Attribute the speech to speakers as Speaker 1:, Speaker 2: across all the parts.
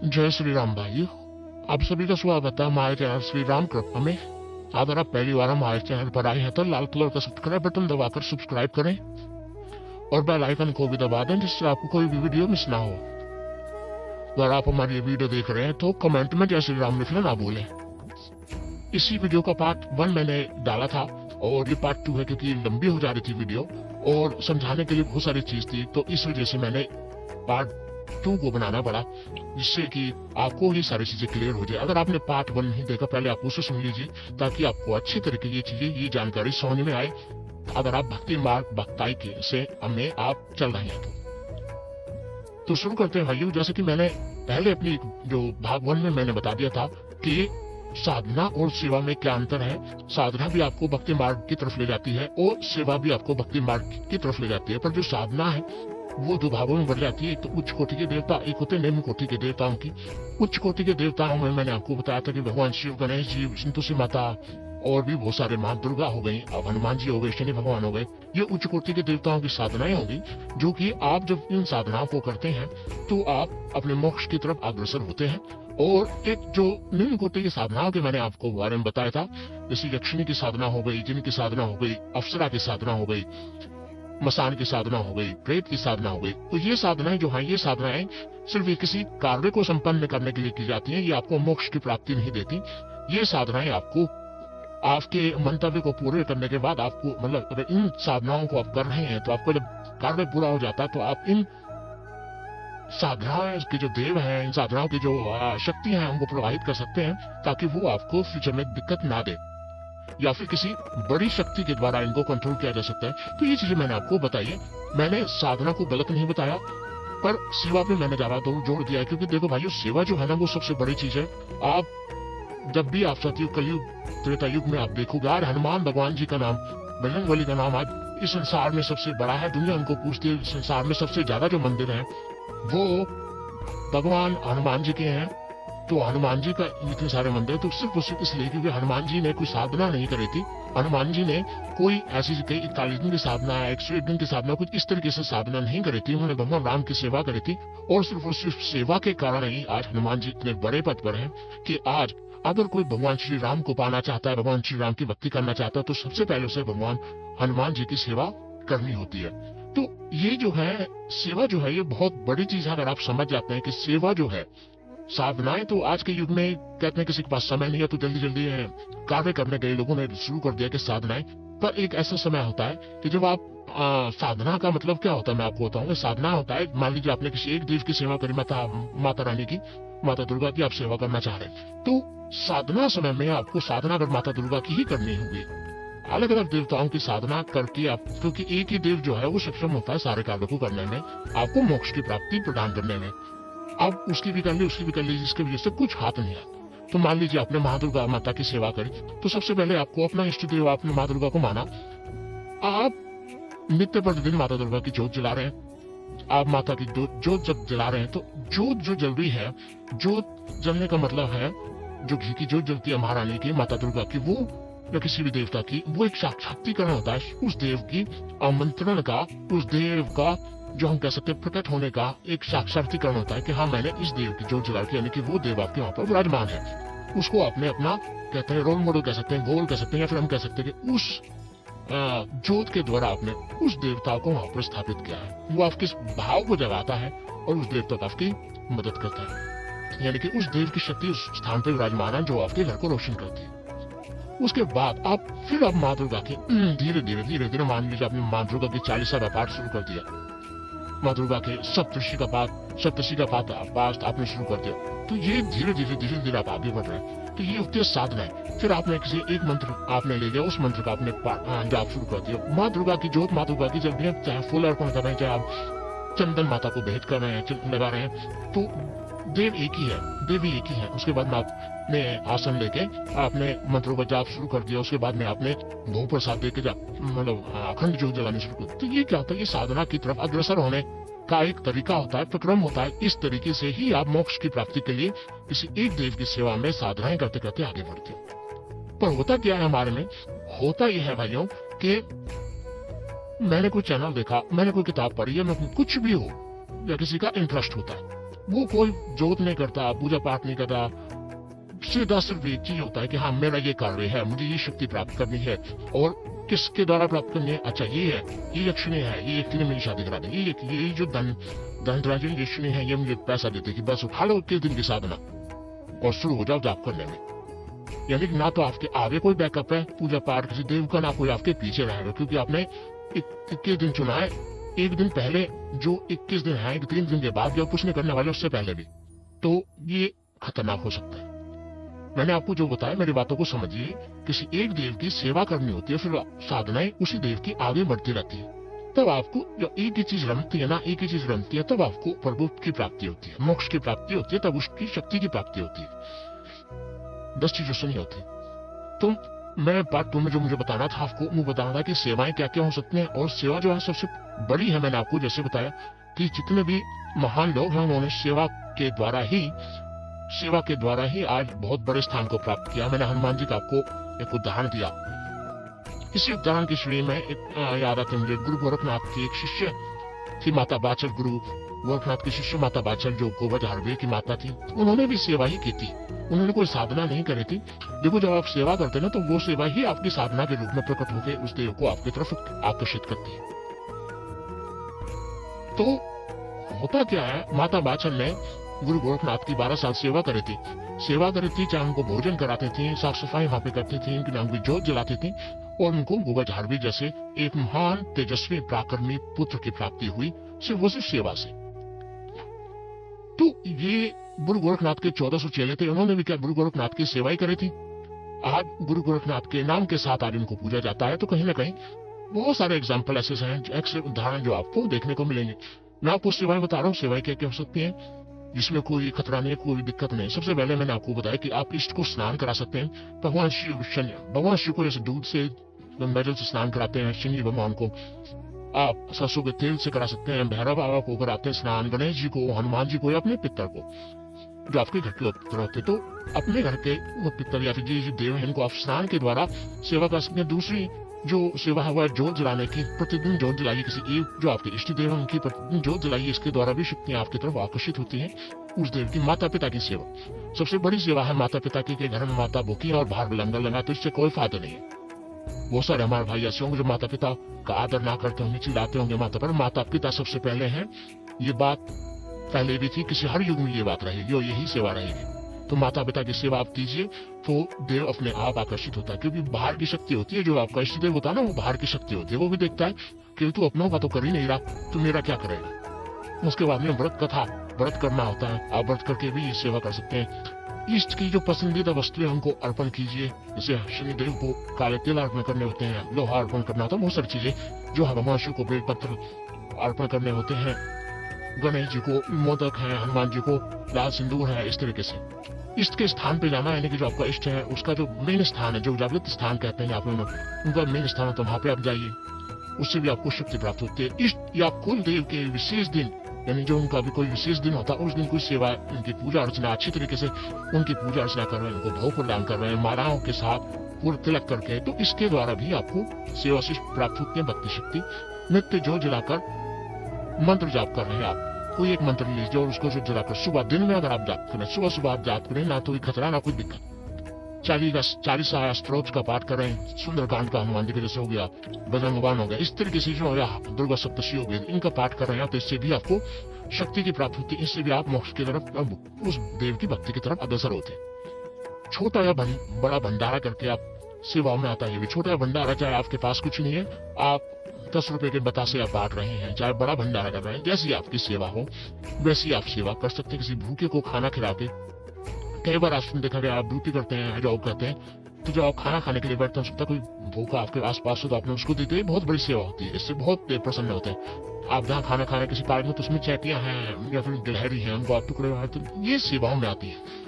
Speaker 1: जय श्री राम भाई। आप सभी का स्वागत है हमारे चैनल श्री राम कृपा में। अगर आप पहली बार हमारे चैनल पर आए हैं तो लाल कलर का सब्सक्राइब बटन दबाकर सब्सक्राइब करें और बेल आइकन को भी दबा दें जिससे आपको कोई भी वीडियो मिस ना हो। अगर आप हमारी वीडियो देख रहे हैं तो कमेंट में जय श्री राम लिखना ना भूलें। इसी वीडियो का पार्ट 1 मैंने डाला था और ये पार्ट 2 है क्योंकि लंबी हो जा रही थी वीडियो और समझाने के लिए बहुत सारी चीज थी, तो इस वजह से मैंने पार्ट 2 को बनाना पड़ा जिससे कि आपको ये सारी चीजें क्लियर हो जाए। अगर आपने पार्ट 1 नहीं देखा पहले आप उसे सुन लीजिए ताकि आपको अच्छी तरीके ये जानकारी समझ में आए। अगर आप भक्ति मार्ग भक्ताई के से हमें आप चल रहे हैं तो शुरू करते हैं भाइयों। जैसे कि मैंने पहले अपनी जो भाग 1 में मैंने बता दिया था कि साधना और सेवा में क्या अंतर है। साधना भी आपको भक्ति मार्ग की तरफ ले जाती है और सेवा भी आपको भक्ति मार्ग की तरफ ले जाती है, पर जो साधना है वो दो भागों में बढ़ जाती है। एक तो उच्च कोटि के देवता, एक होते निम्न कोटि के देवताओं की। उच्च कोटि के देवताओं में मैंने आपको बताया था कि भगवान शिव, गणेश जी, संतोषी माता और भी बहुत सारे, माँ दुर्गा हो गई, अब हनुमान जी हो गए, शनि भगवान हो गए। ये उच्च कोटि के देवताओं की साधनाएं होंगी जो कि आप जब इन साधनाओं को करते हैं तो आप अपने मोक्ष की तरफ अग्रसर होते हैं। और एक जो निम्न कोटि की साधनाओं के मैंने आपको बारे में बताया था, जैसे यक्षिणी की साधना हो गई, जिन की साधना हो गई, अप्सरा की साधना हो गई, मसान की साधना हो गई, प्रेत की साधना हो गई। तो ये साधनाएं जो हैं, ये साधनाएं सिर्फ किसी कार्य को संपन्न करने के लिए की जाती हैं। ये आपको मोक्ष की प्राप्ति नहीं देती। ये साधनाएं आपको आपके मंतव्य को पूरे करने के बाद आपको, मतलब अगर इन साधनाओं को आप कर रहे हैं तो आपको जब कार्य पूरा हो जाता है तो आप इन साधनाओं के जो देव हैं, इन साधनाओं की जो शक्तियां हैं उनको प्रवाहित कर सकते हैं ताकि वो आपको फ्यूचर में दिक्कत ना दे, या फिर किसी बड़ी शक्ति के द्वारा इनको कंट्रोल किया जा सकता है। तो ये चीजें मैंने आपको बताई है। मैंने साधना को गलत नहीं बताया, पर सेवा पे मैंने ज्यादा जोड़ दिया है क्योंकि देखो भाइयों, सेवा जो है ना वो सबसे बड़ी चीज है। आप जब भी आप सतयुग, कलयुग, त्रेता युग में आप देखोगे, आज हनुमान भगवान जी का नाम, बजरंगबली का नाम आज इस संसार में सबसे बड़ा है। दुनिया उनको पूछती है संसार में सबसे ज्यादा जो मंदिर है वो भगवान हनुमान जी के हैं। तो हनुमान जी का इतने सारे मंदिर तो सिर्फ इसलिए क्योंकि हनुमान जी ने कोई साधना नहीं करी थी। हनुमान जी ने कोई ऐसी 41 दिन की साधना, 101 दिन की साधना, कुछ इस तरीके से साधना नहीं करी थी। उन्होंने भगवान राम की सेवा करी थी और सिर्फ सेवा के कारण ही आज हनुमान जी इतने बड़े पद पर हैं कि आज अगर कोई भगवान श्री राम को पाना चाहता है, भगवान श्री राम की भक्ति करना चाहता है तो सबसे पहले उसे भगवान हनुमान जी की सेवा करनी होती है। तो ये जो है सेवा जो है ये बहुत बड़ी चीज है। अगर आप समझ जाते हैं कि सेवा जो है, साधनाएं तो आज के युग में कहते हैं किसी के पास समय नहीं है तो जल्दी जल्दी कार्य करने के लिए लोगों ने शुरू कर दिया कि साधनाएं। पर एक ऐसा समय होता है कि जब आप साधना का मतलब क्या होता है मैं आपको बताऊंगा। साधना होता है, मान लीजिए आपने किसी एक देव की सेवा करी, माता रानी की, माता दुर्गा की आप सेवा करना चाह रहे हैं, तो साधना समय में आपको साधना अगर माता दुर्गा की ही करनी होगी। अलग अलग देवताओं की साधना करके आप, क्योंकि एक ही देव जो है वो सक्षम होता है सारे कार्यों को करने में, आपको मोक्ष की प्राप्ति प्रदान करने में। आप उसकी भी कर ली, उसकी भी कर ली, जिसके वजह से कुछ हाथ नहीं आता। तो मान लीजिए आपने माँ दुर्गा माता की सेवा करी, तो सबसे पहले आपको अपना इष्ट देव, आपने माँ दुर्गा को माना, आप नित्य प्रतिदिन माता दुर्गा की जोत जला रहे हैं। आप माता की जोत जब जला रहे हैं तो जोत जो जल रही है, जोत जलने का मतलब है जो घी की जोत जलती है महारानी की, माता दुर्गा की, वो या किसी भी देवता की, वो एक साक्षात्तीकरण होता है उस देव की आमंत्रण का, उस देव का जो हम कह सकते हैं प्रकट होने का एक साक्षात्तीकरण होता है कि हाँ मैंने इस देव की जोत जला के, यानी कि वो देव आपके वहां पर विराजमान है। उसको आपने अपना कहते हैं रोल मॉडल कह सकते हैं, गोल कह सकते हैं, या फिर हम कह सकते हैं कि उस जोत के द्वारा आपने उस देवता को वहां पर स्थापित किया है। वो आपके भाव को जगाता है और उस देवता को आपकी मदद करता है, यानी कि उस देव की शक्ति उस स्थान पर विराजमान है जो आपके घर को रोशन करती है। उसके बाद आप फिर आप माँ दुर्गा की धीरे धीरे मान लीजिए आपने माँ दुर्गा की 40 का पाठ शुरू कर दिया, माँ दुर्गा के सप्तऋषि का पाठ आपने शुरू कर दिया, तो ये धीरे धीरे आप आगे बढ़ रहे हैं। तो ये होती है साधना है। फिर आपने किसी एक मंत्र आपने ले लिया, उस मंत्र का आपने जाप शुरू कर दिया। माँ दुर्गा की जोत, माँ दुर्गा की जल रही है, चाहे फूल अर्पण कर रहे हैं, चाहे आप चंदन माता को भेंट कर रहे हैं, लगा रहे हैं, तो देव एक ही है, देवी एक ही है। उसके बाद में आपने आसन लेके आपने मंत्रों का जाप शुरू कर दिया। उसके बाद में आपने भोग प्रसाद देके मतलब अखंड जोत जलाने शुरू कर। तो ये क्या होता है, ये साधना की तरफ अग्रसर होने का एक तरीका होता है, प्रक्रम होता है। इस तरीके से ही आप मोक्ष की प्राप्ति के लिए किसी एक देव की सेवा में साधनाएं करते करते आगे बढ़ते हो। पर होता क्या है हमारे में, होता यह है भाइयों कि मैंने कोई चैनल देखा, मैंने कोई किताब पढ़ी, या मैं कुछ भी हो, या किसी का इंटरेस्ट होता है, वो कोई जोत नहीं करता, पूजा पाठ नहीं करता, सीधा सिर्फ एक चीज होता है कि हाँ मेरा ये कार्य है, मुझे ये शक्ति प्राप्त करनी है और किसके द्वारा प्राप्त करनी है, अच्छा ये है, ये यक्षिणी है, ये यक्षिणी ने मेरी शादी करा दे, ये जो धनराज यक्षिणी है ये मुझे पैसा देते कि बस उठा लो 21 दिन की साधना और शुरू हो जाओ जाप करने में। यानी कि ना तो आपके आगे कोई बैकअप है पूजा पाठ किसी देव का, ना कोई आपके पीछे रहेगा, क्योंकि आपने 21 दिन चुना है, एक दिन पहले जो 21 दिन है, 3 दिन के बाद जो कुछ नहीं करने वाले उससे पहले भी, तो ये खतरनाक हो सकता है। मैंने आपको जो बताया मेरी बातों को समझिए, किसी एक देव की सेवा करनी होती है, फिर साधनाएं उसी देव की आगे बढ़ती रहती है, तब आपको जो एक ही चीज रमती है ना, एक ही चीज रमती है, तब आपको प्रभु की प्राप्ति होती है, मोक्ष की प्राप्ति होती है, तब उसकी शक्ति की प्राप्ति होती है। 10 चीजों से नहीं होती। तो मैं बात तुम्हें जो मुझे बताना था आपको, वो बताना था कि सेवाएं क्या क्या हो सकती हैं, और सेवा जो है सबसे बड़ी है, मैंने आपको जैसे बताया कि जितने भी महान लोग हैं उन्होंने सेवा के द्वारा ही आज बहुत बड़े स्थान को प्राप्त किया। मैंने हनुमान जी का आपको एक उदाहरण दिया। इसी उदाहरण की श्रेणी में याद आते मुझे गुरु गोरखनाथ की एक शिष्य थी माता बाचल, गुरु गोरखनाथ की शिष्य माता बाचल जो गोवध हरवे की माता थी, उन्होंने भी सेवा ही की थी, उन्होंने कोई साधना नहीं करी थी। देखो जब आप सेवा करते ना, तो वो सेवा ही आपकी साधना के रूप में प्रकट होकर उस देव को आपकी तरफ आकर्षित करती है। तो होता क्या है, माता बाचल ने गुरु गोरखनाथ की 12 साल सेवा करी थी, चाहे उनको भोजन कराते थे, साफ सफाई वहां पे करते थे, उनके नाम की जोत जलाते थे, और उनको गोवध हरवी जैसे एक महान तेजस्वी पराक्रमी पुत्र की प्राप्ति हुई सिर्फ सेवा से। तो ये गुरु गोरखनाथ के 1400 चेले थे, उन्होंने भी क्या गुरु गोरखनाथ की सेवा ही करी थी। आज गुरु गोरखनाथ के नाम के साथ आज उनको पूजा जाता है। तो कहीं ना कहीं बहुत सारे एग्जाम्पल ऐसे हैं, ऐसे उदाहरण जो आपको देखने को मिलेंगे। मैं आपको सेवाएं बता रहा हूँ, सेवाएं क्या क्या हो सकती हैं जिसमें कोई खतरा नहीं, कोई दिक्कत नहीं। सबसे पहले मैंने आपको बताया कि आप इष्ट को स्नान करा सकते हैं। भगवान शिव को जैसे दूध से गंगा जल से स्नान कराते हैं, शनि भगवान को आप सरसों के तेल से करा सकते हैं, भैरव बाबा को कराते हैं स्नान, गणेश जी को, हनुमान जी को, या अपने पितर को जो आपके घर के पितर होते, तो अपने घर के वो पितर या फिर जी देव हैं, इनको आप स्नान के द्वारा सेवा कर सकते हैं। दूसरी जो सेवा है वह जोत जलाने की, प्रतिदिन जोत जलाइए, किसी एक जो आपके इष्ट देव है उनकी प्रतिदिन जोत जलाइए, इसके द्वारा भी शक्तियां आपकी तरफ आकर्षित होती हैं। उस देव की माता पिता की सेवा सबसे बड़ी सेवा है। माता पिता के घर में माता भूखी और बाहर लंगर लगा, तो इससे कोई फायदा नहीं है। बहुत सारे हमारे भाई ऐसे होंगे जो माता पिता का आदर ना करते होंगे, चिल्लाते होंगे माता पर। माता पिता सबसे पहले हैं, ये बात पहले भी थी, किसी हर युग में ये बात रहेगी और यही सेवा रहेगी। तो माता पिता की सेवा आप कीजिए तो देव अपने आप आकर्षित होता है, क्योंकि बाहर की शक्ति होती है, जो आपका इष्ट देव होता है ना, वो बाहर की शक्ति होती है, वो भी देखता है कि तू अपनों का तो कर ही नहीं रहा, तो मेरा क्या करेगा। उसके बाद में व्रत करना होता है, आप व्रत करके भी ये सेवा कर सकते हैं। इष्ट की जो पसंदीदा वस्तुएं उनको अर्पण कीजिए, जैसे शनिदेव को काले तिल अर्पण करने होते हैं, लोहा अर्पण करना होता है, बहुत सारी चीजें जो भगवान शिव को बेलपत्र अर्पण करने होते हैं, गणेश जी को मोदक है, हनुमान जी को लाल सिंदूर है। इस तरीके से इष्ट के स्थान पे जाना, यानी कि जो आपका इष्ट है उसका जो मेन स्थान है, जो जागृत स्थान कहते हैं आप लोग, उनका मेन स्थान है, तो वहां पे आप जाइए, उससे भी आपको शक्ति प्राप्त होती है। इष्ट या कुल देव के विशेष दिन, यानी जो उनका भी कोई विशेष दिन होता है, उस दिन कोई सेवा, उनकी पूजा अर्चना अच्छी तरीके से उनकी पूजा अर्चना कर रहे हैं, उनको भोग प्रदान कर रहे हैं, मालाओं के साथ पूर्ण तिलक करके, तो इसके द्वारा भी आपको सेवा से प्राप्त होती है भक्ति शक्ति। नित्य जो जलाकर मंत्र जाप कर रहे हैं आप, कोई एक मंत्र लीजिए और उसको जलाकर सुबह दिन में अगर आप जाप करें, सुबह आप जाप करें, ना तो खतरा ना कोई दिक्कत। 40 स्तोत्र का पाठ करें, सुंदरकांड का हनुमान जी के जैसे हो गया, बजरंगबाण हो गया, इस तरीके से जो या दुर्गा सप्तशती हो गई, इनका पाठ कर रहे हैं, तो इससे भी आपको शक्ति की प्राप्ति होती है, इससे भी आप मोक्ष की तरफ, उस देव की भक्ति की तरफ अग्रसर होते हैं। छोटा या बड़ा भंडारा करके आप सेवा में आता है, ये भी छोटा भंडारा, चाहे आपके पास कुछ नहीं है, आप 10 रुपए के बतासे आप बांट रहे हैं, चाहे बड़ा भंडारा कर रहे हैं, जैसी आपकी सेवा हो वैसी आप सेवा कर सकते हैं। किसी भूखे को खाना खिला के, कई बार आपने देखा गया आप ड्यूटी करते हैं, जॉब करते हैं, तो जब आप खाना खाने के लिए बैठते हैं, सकता कोई भूखा आपके आसपास हो तो आपने उसको देते हैं, बहुत बड़ी सेवा होती है, इससे बहुत प्रसन्न होते हैं। आप जहाँ खाना खाने किसी पार्क में, तो उसमें चैटियां हैं या फिर गिलहरी हैं, उनको आप टुकड़े हैं, तो ये सेवाओं में आती है।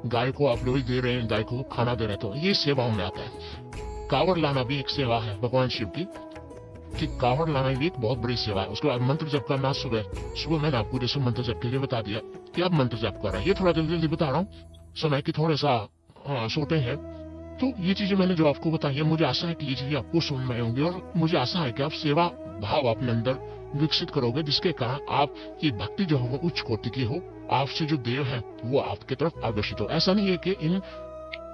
Speaker 1: गाय को आप लोही दे रहे हैं, गाय को खाना दे रहे हैं, तो ये सेवाओं में आता है। कावड़ लाना भी एक सेवा है भगवान शिव की, कि कावड़ लाना भी एक बहुत बड़ी सेवा है। उसके बाद मंत्र जप करना, सुबह मैंने आपको जैसे मंत्र जप के लिए बता दिया कि आप मंत्र जप कर रहे हैं, ये थोड़ा जल्दी बता रहा हूँ, समय की थोड़ा सा छोटे हैं, तो ये चीजें मैंने जो आपको बताई है, मुझे आशा है कि ये चीजें आपको समझ में आई होंगी और मुझे आशा है कि आप सेवा भाव अपने अंदर विकसित करोगे, जिसके कारण आपकी भक्ति जो हो उच्च कोटि की हो, आपसे जो देव है वो आपकी तरफ आकर्षित हो। ऐसा नहीं है कि इन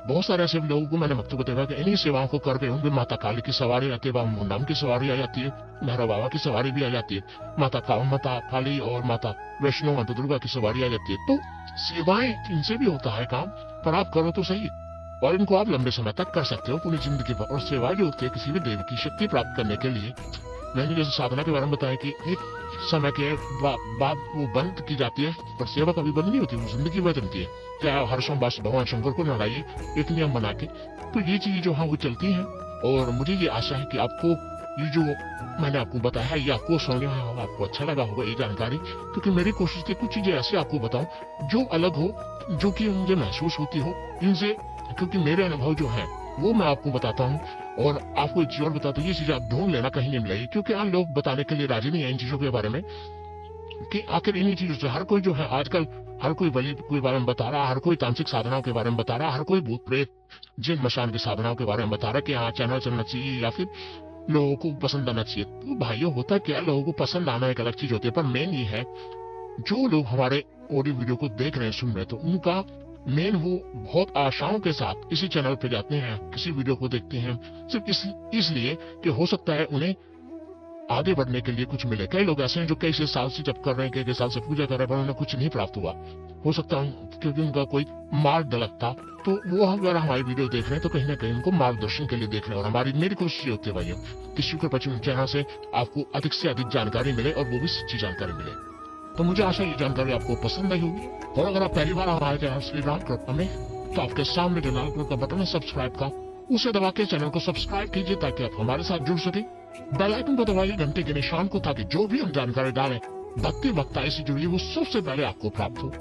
Speaker 1: बहुत सारे ऐसे लोगों को मैंने वक्त बताया कि इन्हीं सेवाओं को करके उनकी माता काली की सवारी आती है, मुंडाम की सवारी आ जाती है, भैरव बाबा की सवारी भी आ जाती है, माता काली और माता वैष्णो माता दुर्गा की सवारी आ जाती है। तो सेवाएं इनसे भी होता है काम, पर आप करो तो सही, और इनको आप लंबे समय तक कर सकते हो पूरी जिंदगी भर। और सेवा जो होती है किसी भी देव की शक्ति प्राप्त करने के लिए, मैंने जैसे साधना के बारे में बताया कि एक समय के बाद वो बंद की जाती है, पर सेवा कभी बंद नहीं होती, वो जिंदगी भर चलती है। चाहे हर सोमवार भगवान शंकर को लगाइए एक नियम बना के, तो ये चीजें जो है वो चलती हैं। और मुझे ये आशा है कि आपको ये जो मैंने आपको बताया है ये आपको समझ में होगा, आपको अच्छा लगा होगा ये जानकारी, क्योंकि मेरी कोशिश थी कुछ चीजें ऐसी आपको बताऊं जो अलग हो, जो कि मुझे महसूस होती हो इनसे, क्योंकि मेरे अनुभव जो है वो मैं आपको बताता हूँ। और आपको एक चीज और बताता हूँ, ये चीज आप ढूंढ लेना, कहीं नहीं मिलेगी, क्योंकि आज लोग बताने के लिए राजी नहीं है इन चीजों के बारे में, कि आखिर इन्हीं चीजों से हर कोई जो है आजकल, हर कोई बलि के बारे में बता रहा है, हर कोई तांत्रिक साधनाओं के बारे में बता रहा है, हर कोई भूत प्रेत जिन मशान की साधनाओं के बारे में बता रहा है कि हाँ चैनल चलना चाहिए या फिर लोगों को पसंद आना चाहिए। तो भाइयों होता क्या, लोगों को पसंद आना एक अलग चीज होती है, पर मेन ये है जो लोग हमारे ऑडियो वीडियो को देख रहे हैं, सुन रहे हैं, तो उनका मेन वो बहुत आशाओं के साथ इसी चैनल पे जाते हैं, किसी वीडियो को देखते हैं सिर्फ इसलिए कि हो सकता है उन्हें आगे बढ़ने के लिए कुछ मिले। कई लोग ऐसे हैं जो कई साल से जप कर रहे हैं, कई साल से पूजा कर रहे हैं, पर उन्हें कुछ नहीं प्राप्त हुआ। हो सकता है क्योंकि उनका कोई मार्ग गलत था, तो वो अगर हमारी वीडियो देख रहे हैं तो कहीं ना कहीं उनको मार्गदर्शन के लिए देख रहे हैं। और हमारी मेरी कोशिश ये होती है भाइयों कि शुक्र पश्चिम चैनल से आपको अधिक से अधिक जानकारी मिले और वो भी सच्ची जानकारी मिले। तो मुझे आशा ये जानकारी आपको पसंद आई होगी, और अगर आप पहली बार हमारे चैनल श्री राम कृपा में, तो आपके सामने जो लाल कलर का बटन है सब्सक्राइब का, उसे दबा के चैनल को सब्सक्राइब कीजिए ताकि आप हमारे साथ जुड़ सके। बेल आइकन को दबाइए घंटे के निशान को, ताकि जो भी हम जानकारी डालें भक्ति भक्ताई से जुड़ी वो सबसे पहले आपको प्राप्त हो।